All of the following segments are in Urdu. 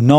9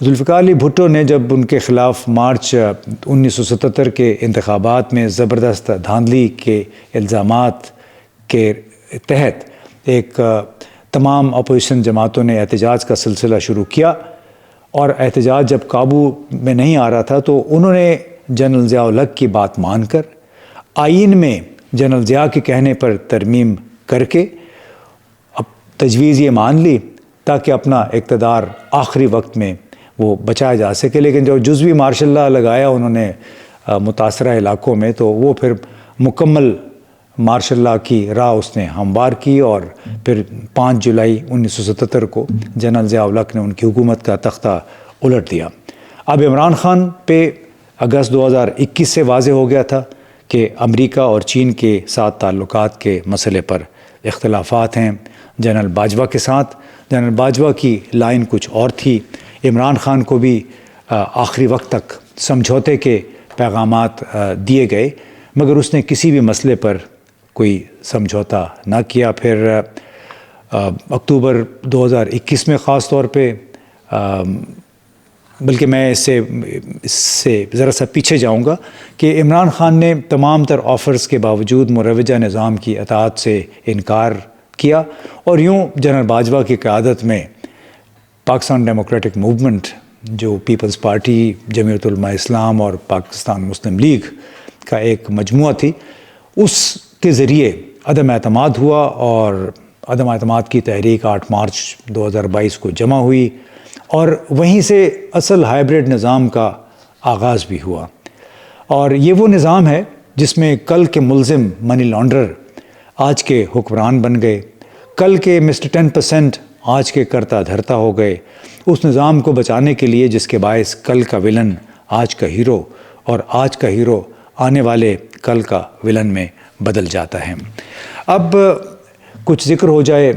ذوالفقار علی بھٹو نے جب ان کے خلاف مارچ 1977 کے انتخابات میں زبردست دھاندلی کے الزامات کے تحت ایک تمام اپوزیشن جماعتوں نے احتجاج کا سلسلہ شروع کیا، اور احتجاج جب قابو میں نہیں آ رہا تھا تو انہوں نے جنرل ضیاء الحق کی بات مان کر آئین میں جنرل ضیاء کے کہنے پر ترمیم کر کے اب تجویز یہ مان لی تاکہ اپنا اقتدار آخری وقت میں وہ بچایا جا سکے۔ لیکن جو جزوی مارشل لا لگایا انہوں نے متاثرہ علاقوں میں، تو وہ پھر مکمل مارشل لا کی راہ اس نے ہموار کی، اور پھر 5 جولائی 1977 کو جنرل ضیاء الحق نے ان کی حکومت کا تختہ الٹ دیا۔ اب عمران خان پہ اگست 2021 سے واضح ہو گیا تھا کہ امریکہ اور چین کے ساتھ تعلقات کے مسئلے پر اختلافات ہیں جنرل باجوہ کے ساتھ۔ جنرل باجوہ کی لائن کچھ اور تھی، عمران خان کو بھی آخری وقت تک سمجھوتے کے پیغامات دیے گئے، مگر اس نے کسی بھی مسئلے پر کوئی سمجھوتا نہ کیا۔ پھر اکتوبر 2021 میں خاص طور پہ، بلکہ میں اس سے ذرا سا پیچھے جاؤں گا کہ عمران خان نے تمام تر آفرز کے باوجود مروجہ نظام کی اطاعت سے انکار کیا، اور یوں جنرل باجوہ کی قیادت میں پاکستان ڈیموکریٹک موومنٹ، جو پیپلز پارٹی، جمعیت علماء اسلام اور پاکستان مسلم لیگ کا ایک مجموعہ تھی، اس کے ذریعے عدم اعتماد ہوا، اور عدم اعتماد کی تحریک 8 مارچ 2022 کو جمع ہوئی، اور وہیں سے اصل ہائیبریڈ نظام کا آغاز بھی ہوا۔ اور یہ وہ نظام ہے جس میں کل کے ملزم منی لانڈرر آج کے حکمران بن گئے، کل کے مسٹر 10% آج کے کرتا دھرتا ہو گئے، اس نظام کو بچانے کے لیے جس کے باعث کل کا ولن آج کا ہیرو، اور آج کا ہیرو آنے والے کل کا ولن میں بدل جاتا ہے۔ اب کچھ ذکر ہو جائے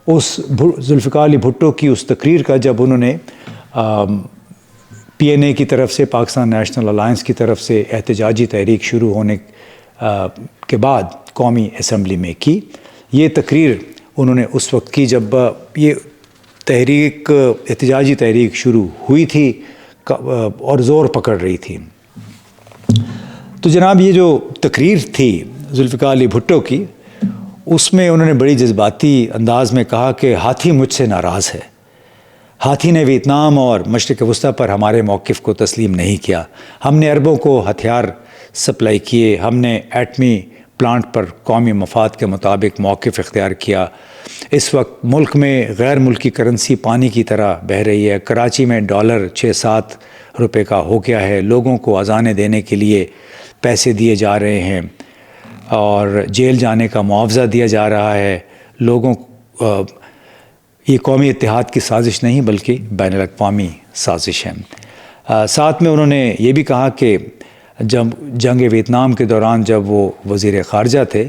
اس ذوالفقار علی بھٹو کی اس تقریر کا، جب انہوں نے PNA کی طرف سے، پاکستان نیشنل الائنس کی طرف سے احتجاجی تحریک شروع ہونے کے بعد قومی اسمبلی میں کی۔ یہ تقریر انہوں نے اس وقت کی جب یہ تحریک، احتجاجی تحریک شروع ہوئی تھی اور زور پکڑ رہی تھی۔ تو جناب یہ جو تقریر تھی ذوالفقار علی بھٹو کی، اس میں انہوں نے بڑی جذباتی انداز میں کہا کہ ہاتھی مجھ سے ناراض ہے، ہاتھی نے ویتنام اور مشرق وسطیٰ پر ہمارے موقف کو تسلیم نہیں کیا، ہم نے عربوں کو ہتھیار سپلائی کیے، ہم نے ایٹمی پلانٹ پر قومی مفاد کے مطابق موقف اختیار کیا۔ اس وقت ملک میں غیر ملکی کرنسی پانی کی طرح بہہ رہی ہے، کراچی میں ڈالر 6-7 روپے کا ہو گیا ہے، لوگوں کو اذانیں دینے کے لیے پیسے دیے جا رہے ہیں، اور جیل جانے کا معاوضہ دیا جا رہا ہے لوگوں۔ یہ قومی اتحاد کی سازش نہیں بلکہ بین الاقوامی سازش ہے۔ ساتھ میں انہوں نے یہ بھی کہا کہ جب جنگ ویتنام کے دوران جب وہ وزیر خارجہ تھے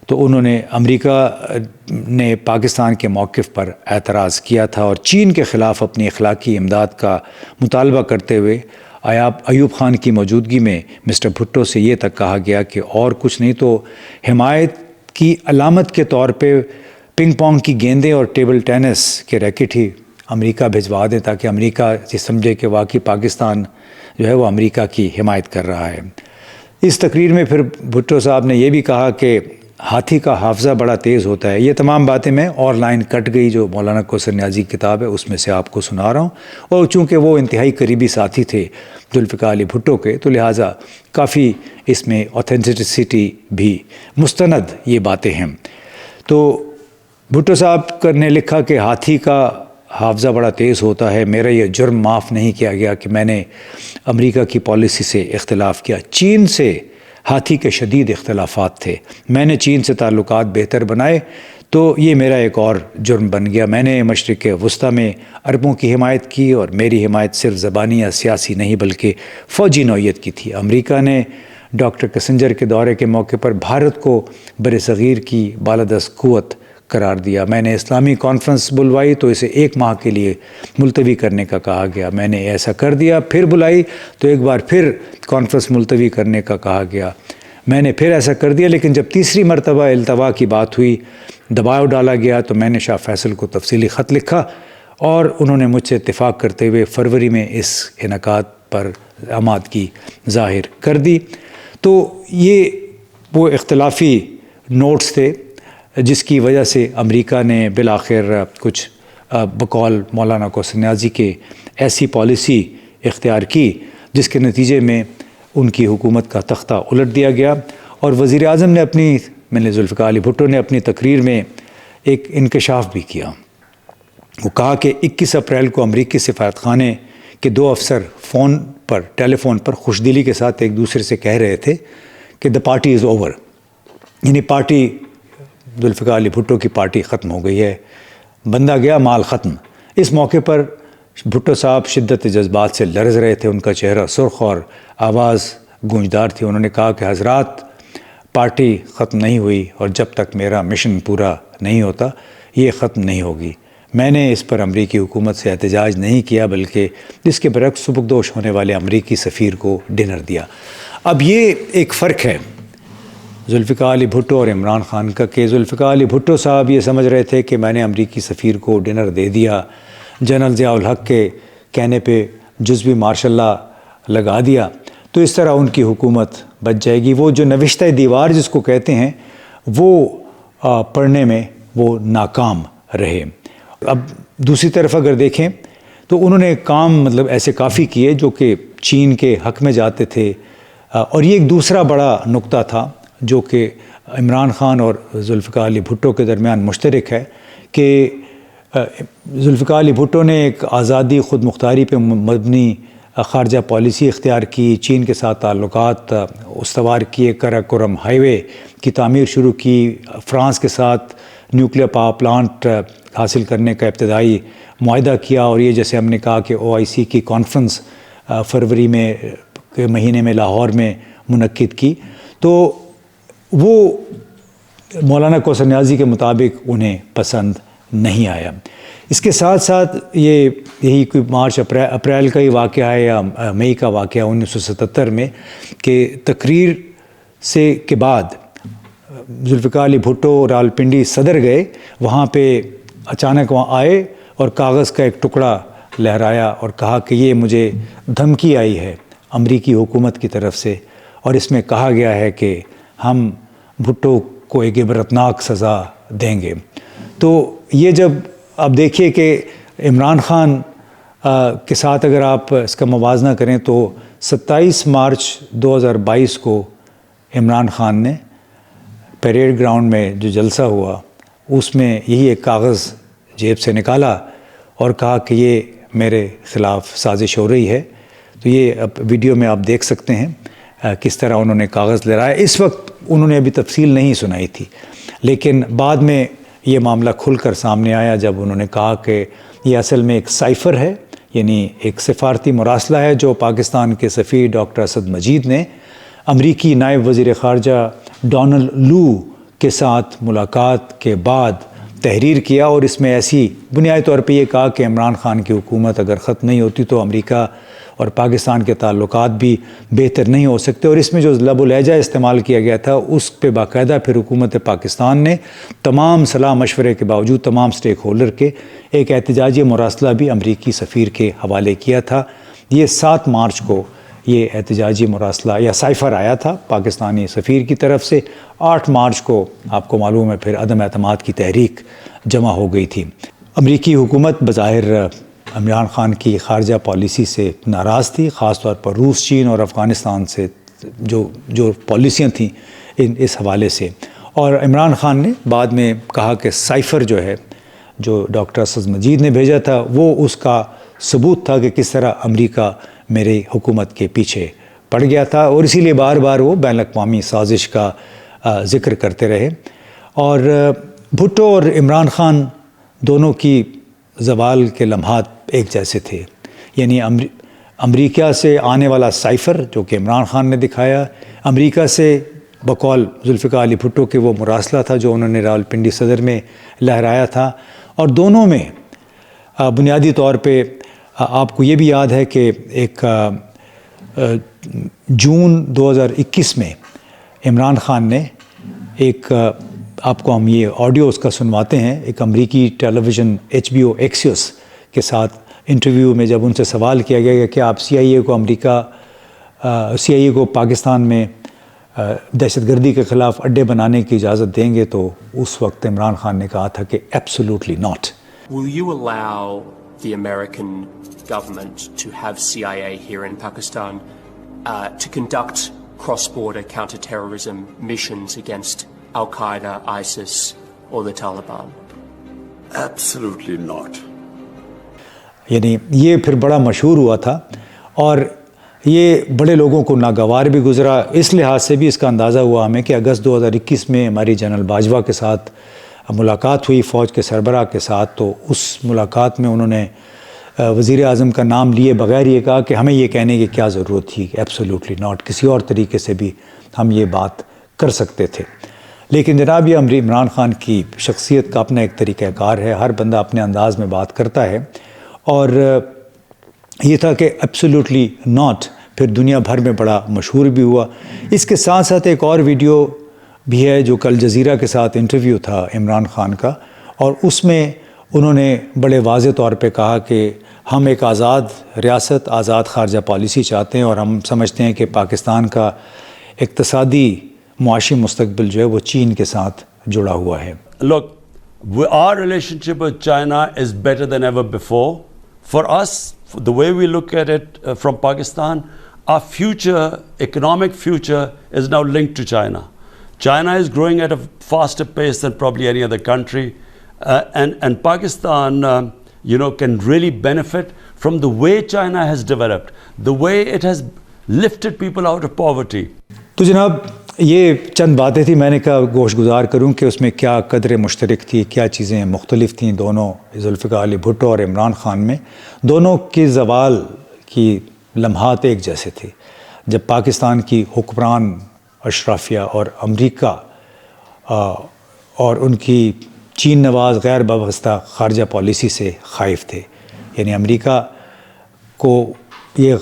تو انہوں نے امریکہ نے پاکستان کے موقف پر اعتراض کیا تھا، اور چین کے خلاف اپنی اخلاقی امداد کا مطالبہ کرتے ہوئے ایوب خان کی موجودگی میں مسٹر بھٹو سے یہ تک کہا گیا کہ اور کچھ نہیں تو حمایت کی علامت کے طور پہ پنگ پونگ کی گیندیں اور ٹیبل ٹینس کے ریکٹ ہی امریکہ بھجوا دیں، تاکہ امریکہ یہ سمجھے کہ واقعی پاکستان جو ہے وہ امریکہ کی حمایت کر رہا ہے۔ اس تقریر میں پھر بھٹو صاحب نے یہ بھی کہا کہ ہاتھی کا حافظہ بڑا تیز ہوتا ہے۔ یہ تمام باتیں میں اور لائن کٹ گئی جو مولانا کوثر نیازی کی کتاب ہے اس میں سے آپ کو سنا رہا ہوں، اور چونکہ وہ انتہائی قریبی ساتھی تھے ذوالفقار علی بھٹو کے، تو لہٰذا کافی اس میں اوتھینٹسٹی بھی مستند یہ باتیں ہیں۔ تو بھٹو صاحب نے لکھا کہ ہاتھی کا حافظہ بڑا تیز ہوتا ہے، میرا یہ جرم معاف نہیں کیا گیا کہ میں نے امریکہ کی پالیسی سے اختلاف کیا، چین سے ہاتھی کے شدید اختلافات تھے، میں نے چین سے تعلقات بہتر بنائے تو یہ میرا ایک اور جرم بن گیا، میں نے مشرق وسطیٰ میں عربوں کی حمایت کی، اور میری حمایت صرف زبانی یا سیاسی نہیں بلکہ فوجی نوعیت کی تھی۔ امریکہ نے ڈاکٹر کسنجر کے دورے کے موقع پر بھارت کو برصغیر کی بالادست قوت قرار دیا، میں نے اسلامی کانفرنس بلوائی تو اسے 1 ماہ کے لیے ملتوی کرنے کا کہا گیا، میں نے ایسا کر دیا، پھر بلائی تو ایک بار پھر کانفرنس ملتوی کرنے کا کہا گیا، میں نے پھر ایسا کر دیا، لیکن جب تیسری مرتبہ التوا کی بات ہوئی، دباؤ ڈالا گیا تو میں نے شاہ فیصل کو تفصیلی خط لکھا اور انہوں نے مجھ سے اتفاق کرتے ہوئے فروری میں اس انعقاد پر آماد کی ظاہر کر دی۔ تو یہ وہ اختلافی نوٹس تھے جس کی وجہ سے امریکہ نے بالآخر کچھ بقول مولانا کوثر نیازی کے ایسی پالیسی اختیار کی جس کے نتیجے میں ان کی حکومت کا تختہ الٹ دیا گیا، اور وزیر اعظم نے ذوالفقار علی بھٹو نے اپنی تقریر میں ایک انکشاف بھی کیا۔ وہ کہا کہ 21 اپریل کو امریکی سفارت خانے کے 2 افسر ٹیلی فون پر خوشدلی کے ساتھ ایک دوسرے سے کہہ رہے تھے کہ دا پارٹی از اوور، یعنی پارٹی ذوالفقار علی بھٹو کی پارٹی ختم ہو گئی ہے، بندہ گیا مال ختم۔ اس موقع پر بھٹو صاحب شدت جذبات سے لرز رہے تھے، ان کا چہرہ سرخ اور آواز گونجدار تھی۔ انہوں نے کہا کہ حضرات، پارٹی ختم نہیں ہوئی، اور جب تک میرا مشن پورا نہیں ہوتا یہ ختم نہیں ہوگی۔ میں نے اس پر امریکی حکومت سے احتجاج نہیں کیا، بلکہ اس کے برعکس سبکدوش ہونے والے امریکی سفیر کو ڈنر دیا۔ اب یہ ایک فرق ہے ذوالفقار علی بھٹو اور عمران خان کا، کہ ذوالفقار علی بھٹو صاحب یہ سمجھ رہے تھے کہ میں نے امریکی سفیر کو ڈنر دے دیا، جنرل ضیاء الحق کے کہنے پہ جزوی مارشل لا لگا دیا، تو اس طرح ان کی حکومت بچ جائے گی۔ وہ جو نوشتہ دیوار جس کو کہتے ہیں وہ پڑھنے میں وہ ناکام رہے۔ اب دوسری طرف اگر دیکھیں تو انہوں نے کام ایسے کافی کیے جو کہ چین کے حق میں جاتے تھے، اور یہ ایک دوسرا بڑا نقطہ تھا جو کہ عمران خان اور ذوالفقار علی بھٹو کے درمیان مشترک ہے، کہ ذوالفقار علی بھٹو نے ایک آزادی خود مختاری پہ مبنی خارجہ پالیسی اختیار کی، چین کے ساتھ تعلقات استوار کیے، کراکورم ہائی وے کی تعمیر شروع کی، فرانس کے ساتھ نیوکلیر پاور پلانٹ حاصل کرنے کا ابتدائی معاہدہ کیا، اور یہ جیسے ہم نے کہا کہ OIC کی کانفرنس فروری کے مہینے میں لاہور میں منعقد کی، تو وہ مولانا کوثر نیازی کے مطابق انہیں پسند نہیں آیا۔ اس کے ساتھ ساتھ یہی کوئی مارچ اپریل کا ہی واقعہ ہے یا مئی کا واقعہ 1977 میں، کہ تقریر کے بعد ذوالفقار علی بھٹو راولپنڈی صدر گئے، وہاں پہ اچانک وہاں آئے اور کاغذ کا ایک ٹکڑا لہرایا اور کہا کہ یہ مجھے دھمکی آئی ہے امریکی حکومت کی طرف سے، اور اس میں کہا گیا ہے کہ ہم بھٹو کو ایک عبرتناک سزا دیں گے۔ تو یہ جب اب دیکھیے کہ عمران خان کے ساتھ اگر آپ اس کا موازنہ کریں تو 27 مارچ 2022 کو عمران خان نے پیریڈ گراؤنڈ میں جو جلسہ ہوا اس میں یہی ایک کاغذ جیب سے نکالا اور کہا کہ یہ میرے خلاف سازش ہو رہی ہے۔ تو یہ اب ویڈیو میں آپ دیکھ سکتے ہیں کس طرح انہوں نے کاغذ لہرایا۔ اس وقت انہوں نے ابھی تفصیل نہیں سنائی تھی، لیکن بعد میں یہ معاملہ کھل کر سامنے آیا جب انہوں نے کہا کہ یہ اصل میں ایک سائفر ہے، یعنی ایک سفارتی مراسلہ ہے جو پاکستان کے سفیر ڈاکٹر اسد مجید نے امریکی نائب وزیر خارجہ ڈونلڈ لو کے ساتھ ملاقات کے بعد تحریر کیا، اور اس میں ایسی بنیادی طور پہ یہ کہا کہ عمران خان کی حکومت اگر ختم نہیں ہوتی تو امریکہ اور پاکستان کے تعلقات بھی بہتر نہیں ہو سکتے، اور اس میں جو لب و لہجہ استعمال کیا گیا تھا اس پہ باقاعدہ پھر حکومت پاکستان نے تمام صلاح مشورے کے باوجود تمام سٹیک ہولڈر کے ایک احتجاجی مراسلہ بھی امریکی سفیر کے حوالے کیا تھا۔ یہ 7 مارچ کو یہ احتجاجی مراسلہ یا سائفر آیا تھا پاکستانی سفیر کی طرف سے۔ 8 مارچ کو آپ کو معلوم ہے پھر عدم اعتماد کی تحریک جمع ہو گئی تھی۔ امریکی حکومت بظاہر عمران خان کی خارجہ پالیسی سے ناراض تھی، خاص طور پر روس، چین اور افغانستان سے جو پالیسیاں تھیں اس حوالے سے، اور عمران خان نے بعد میں کہا کہ سائفر جو ہے جو ڈاکٹر اسد مجید نے بھیجا تھا وہ اس کا ثبوت تھا کہ کس طرح امریکہ میری حکومت کے پیچھے پڑ گیا تھا، اور اسی لیے بار بار وہ بین الاقوامی سازش کا ذکر کرتے رہے۔ اور بھٹو اور عمران خان دونوں کی زوال کے لمحات ایک جیسے تھے، یعنی امریکہ سے آنے والا سائفر جو کہ عمران خان نے دکھایا، امریکہ سے بقول ذوالفقار علی بھٹو کے وہ مراسلہ تھا جو انہوں نے راولپنڈی صدر میں لہرایا تھا، اور دونوں میں بنیادی طور پہ آپ کو یہ بھی یاد ہے کہ ایک جون 2021 میں عمران خان نے ایک آپ کو ہم یہ آڈیو اس کا سنواتے ہیں، ایک امریکی ٹیلی ویژن HBO ایکسیوس کے ساتھ انٹرویو میں جب ان سے سوال کیا گیا کہ آپ سی آئی اے کو پاکستان میں دہشت گردی کے خلاف اڈے بنانے کی اجازت دیں گے، تو اس وقت عمران خان نے کہا تھا کہ absolutely not. Will you allow the American government to have CIA here in Pakistan to conduct cross-border counter-terrorism missions against Al-Qaeda, ISIS or the Taliban? Absolutely not. یعنی یہ پھر بڑا مشہور ہوا تھا، اور یہ بڑے لوگوں کو ناگوار بھی گزرا. اس لحاظ سے بھی اس کا اندازہ ہوا ہمیں کہ اگست 2021 میں ہماری جنرل باجوہ کے ساتھ ملاقات ہوئی فوج کے سربراہ کے ساتھ، تو اس ملاقات میں انہوں نے وزیر اعظم کا نام لیے بغیر یہ کہا کہ ہمیں یہ کہنے کی کیا ضرورت تھی، ایبسولوٹلی ناٹ، کسی اور طریقے سے بھی ہم یہ بات کر سکتے تھے. لیکن جناب یہ عمران خان کی شخصیت کا اپنا ایک طریقہ کار ہے، ہر بندہ اپنے انداز میں بات کرتا ہے، اور یہ تھا کہ ایبسولوٹلی ناٹ پھر دنیا بھر میں بڑا مشہور بھی ہوا. اس کے ساتھ ساتھ ایک اور ویڈیو بھی ہے جو کل جزیرہ کے ساتھ انٹرویو تھا عمران خان کا، اور اس میں انہوں نے بڑے واضح طور پہ کہا کہ ہم ایک آزاد ریاست، آزاد خارجہ پالیسی چاہتے ہیں، اور ہم سمجھتے ہیں کہ پاکستان کا اقتصادی معاشی مستقبل جو ہے وہ چین کے ساتھ جڑا ہوا ہے. Look, our relationship with China is better than ever before. For us, the way we look at it from Pakistan, our future, economic future is now linked to China. China is growing at a faster pace than probably any other country, and Pakistan, can really benefit from the way China has developed, the way it has lifted people out of poverty. تو جناب یہ چند باتیں تھیں، میں نے کہا گوش گزار کروں کہ اس میں کیا قدر مشترک تھی، کیا چیزیں مختلف تھیں دونوں ذوالفقار علی بھٹو اور عمران خان میں. دونوں کے زوال کی لمحات ایک جیسے تھے. جب پاکستان کی حکمران اشرافیہ اور امریکہ اور ان کی چین نواز غیر وابستہ خارجہ پالیسی سے خائف تھے، یعنی امریکہ کو یہ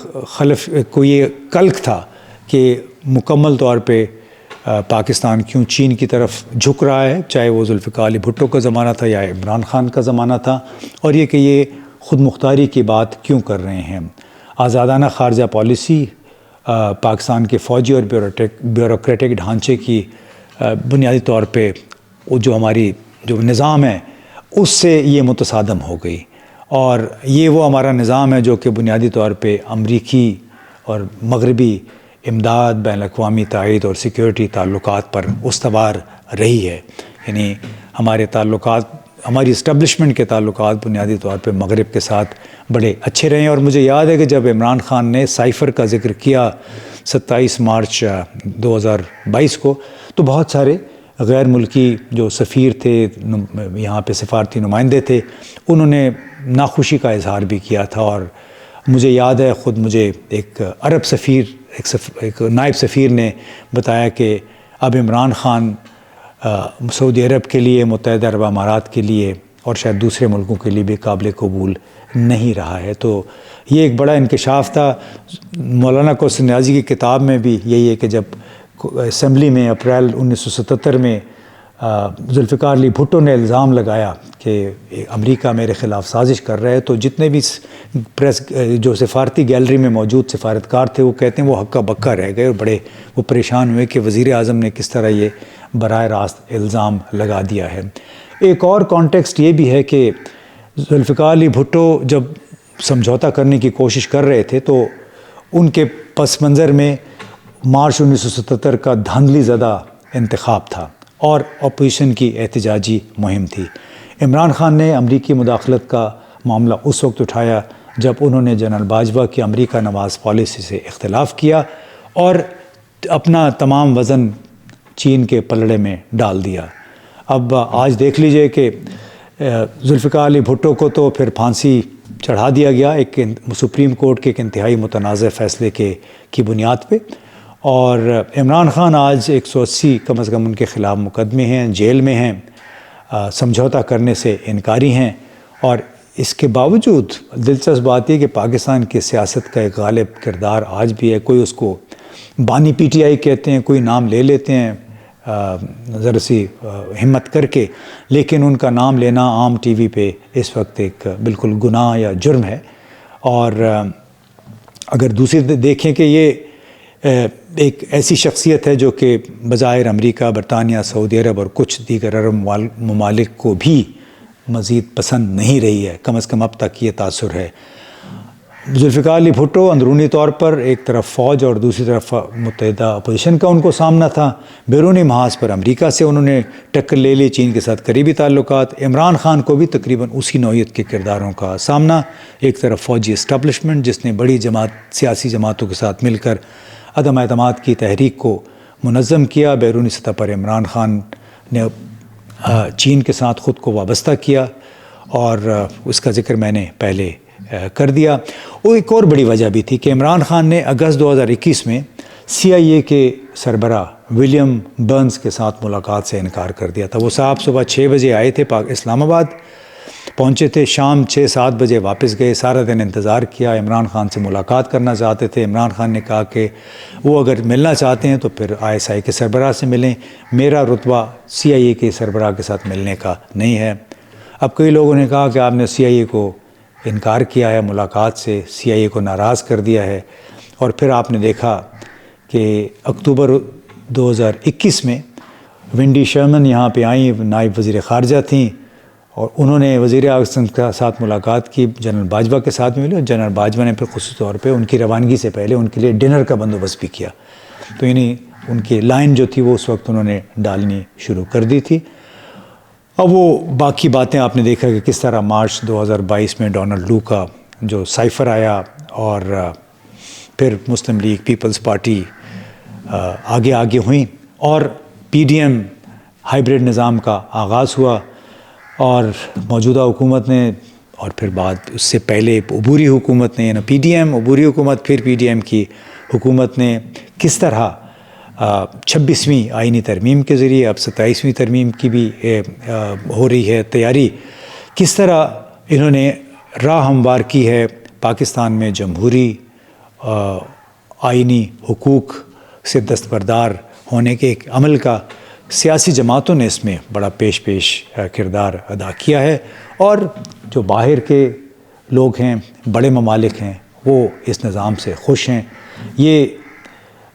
کلک تھا کہ مکمل طور پہ پاکستان کیوں چین کی طرف جھک رہا ہے، چاہے وہ ذوالفقار علی بھٹو کا زمانہ تھا یا عمران خان کا زمانہ تھا، اور یہ کہ یہ خود مختاری کی بات کیوں کر رہے ہیں. آزادانہ خارجہ پالیسی پاکستان کے فوجی اور بیوروکریٹک ڈھانچے کی بنیادی طور پہ جو ہماری جو نظام ہے اس سے یہ متصادم ہو گئی، اور یہ وہ ہمارا نظام ہے جو کہ بنیادی طور پہ امریکی اور مغربی امداد، بین الاقوامی تائید اور سیکیورٹی تعلقات پر استوار رہی ہے. یعنی ہمارے تعلقات، ہماری اسٹیبلشمنٹ کے تعلقات بنیادی طور پہ مغرب کے ساتھ بڑے اچھے رہے ہیں. اور مجھے یاد ہے کہ جب عمران خان نے سائفر کا ذکر کیا 27 مارچ 2022 کو، تو بہت سارے غیر ملکی جو سفیر تھے، یہاں پہ سفارتی نمائندے تھے، انہوں نے ناخوشی کا اظہار بھی کیا تھا. اور مجھے یاد ہے خود مجھے ایک عرب سفیر، ایک نائب سفیر نے بتایا کہ اب عمران خان سعودی عرب کے لیے، متحدہ عرب امارات کے لیے اور شاید دوسرے ملکوں کے لیے بھی قابل قبول نہیں رہا ہے. تو یہ ایک بڑا انکشاف تھا. مولانا کوثر نیازی کی کتاب میں بھی یہی ہے کہ جب اسمبلی میں اپریل 1977 میں ذوالفقار علی بھٹو نے الزام لگایا کہ امریکہ میرے خلاف سازش کر رہا ہے، تو جتنے بھی پریس جو سفارتی گیلری میں موجود سفارتکار تھے وہ کہتے ہیں وہ ہکا بکا رہ گئے، اور بڑے وہ پریشان ہوئے کہ وزیر اعظم نے کس طرح یہ براہ راست الزام لگا دیا ہے. ایک اور کانٹیکسٹ یہ بھی ہے کہ ذوالفقار علی بھٹو جب سمجھوتا کرنے کی کوشش کر رہے تھے تو ان کے پس منظر میں مارچ 1977 کا دھاندلی زدہ انتخاب تھا اور اپوزیشن کی احتجاجی مہم تھی. عمران خان نے امریکی مداخلت کا معاملہ اس وقت اٹھایا جب انہوں نے جنرل باجوہ کی امریکہ نواز پالیسی سے اختلاف کیا اور اپنا تمام وزن چین کے پلڑے میں ڈال دیا. اب آج دیکھ لیجئے کہ ذوالفقار علی بھٹو کو تو پھر پھانسی چڑھا دیا گیا ایک سپریم کورٹ کے ایک انتہائی متنازع فیصلے کی بنیاد پہ، اور عمران خان آج 180 کم از کم ان کے خلاف مقدمے ہیں، جیل میں ہیں، سمجھوتا کرنے سے انکاری ہیں. اور اس کے باوجود دلچسپ بات یہ کہ پاکستان کی سیاست کا ایک غالب کردار آج بھی ہے. کوئی اس کو بانی پی ٹی آئی کہتے ہیں، کوئی نام لے لیتے ہیں، ذرا سی ہمت کر کے، لیکن ان کا نام لینا عام ٹی وی پہ اس وقت ایک بالکل گناہ یا جرم ہے. اور اگر دوسری دیکھیں کہ یہ ایک ایسی شخصیت ہے جو کہ بظاہر امریکہ، برطانیہ، سعودی عرب اور کچھ دیگر عرب ممالک کو بھی مزید پسند نہیں رہی ہے، کم از کم اب تک یہ تاثر ہے. ذوالفقار علی بھٹو اندرونی طور پر ایک طرف فوج اور دوسری طرف متحدہ اپوزیشن کا ان کو سامنا تھا. بیرونی محاذ پر امریکہ سے انہوں نے ٹکر لے لی، چین کے ساتھ قریبی تعلقات. عمران خان کو بھی تقریباً اسی نوعیت کے کرداروں کا سامنا. ایک طرف فوجی اسٹیبلشمنٹ جس نے بڑی سیاسی جماعتوں کے ساتھ مل کر عدم اعتماد کی تحریک کو منظم کیا. بیرونی سطح پر عمران خان نے چین کے ساتھ خود کو وابستہ کیا اور اس کا ذکر میں نے پہلے کر دیا. وہ ایک اور بڑی وجہ بھی تھی کہ عمران خان نے اگست 2021 میں CIA کے سربراہ ولیم برنز کے ساتھ ملاقات سے انکار کر دیا تھا. وہ صاحب صبح 6 بجے آئے تھے، اسلام آباد پہنچے تھے، شام 6-7 بجے واپس گئے. سارا دن انتظار کیا، عمران خان سے ملاقات کرنا چاہتے تھے. عمران خان نے کہا کہ وہ اگر ملنا چاہتے ہیں تو پھر ISI کے سربراہ سے ملیں، میرا رتبہ CIA کے سربراہ کے ساتھ ملنے کا نہیں ہے. اب کئی لوگوں نے کہا کہ آپ نے CIA کو انکار کیا ہے ملاقات سے، CIA کو ناراض کر دیا ہے. اور پھر آپ نے دیکھا کہ اکتوبر 2021 میں ونڈی شرمن یہاں پہ آئیں، نائب وزیر خارجہ تھیں، اور انہوں نے وزیر اعظم کے ساتھ ملاقات کی، جنرل باجوہ کے ساتھ ملے، اور جنرل باجوہ نے پھر خصوصی طور پہ ان کی روانگی سے پہلے ان کے لیے ڈنر کا بندوبست بھی کیا. تو یعنی ان کی لائن جو تھی وہ اس وقت انہوں نے ڈالنی شروع کر دی تھی. اب وہ باقی باتیں آپ نے دیکھا کہ کس طرح مارچ 2022 میں ڈونلڈ لو کا جو سائفر آیا، اور پھر مسلم لیگ، پیپلز پارٹی آگے ہوئیں، اور PDM ہائیبریڈ نظام کا آغاز ہوا. اور موجودہ حکومت نے، اور پھر بعد اس سے پہلے عبوری حکومت نے، یعنی PDM عبوری حکومت، پھر PDM کی حکومت نے کس طرح 26ویں آئینی ترمیم کے ذریعے، اب 27ویں ترمیم کی بھی ہو رہی ہے تیاری، کس طرح انہوں نے راہ ہموار کی ہے پاکستان میں جمہوری آئینی حقوق سے دستبردار ہونے کے ایک عمل کا. سیاسی جماعتوں نے اس میں بڑا پیش کردار ادا کیا ہے، اور جو باہر کے لوگ ہیں، بڑے ممالک ہیں، وہ اس نظام سے خوش ہیں. یہ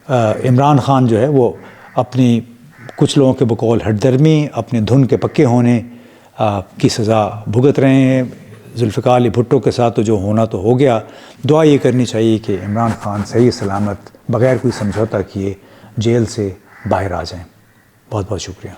عمران خان جو ہے وہ اپنی کچھ لوگوں کے بقول ہٹ درمی، اپنے دھن کے پکے ہونے کی سزا بھگت رہے ہیں. ذوالفقار علی بھٹو کے ساتھ تو جو ہونا تو ہو گیا. دعا یہ کرنی چاہیے کہ عمران خان صحیح سلامت بغیر کوئی سمجھوتا کیے جیل سے باہر آ جائیں. بہت بہت شکریہ.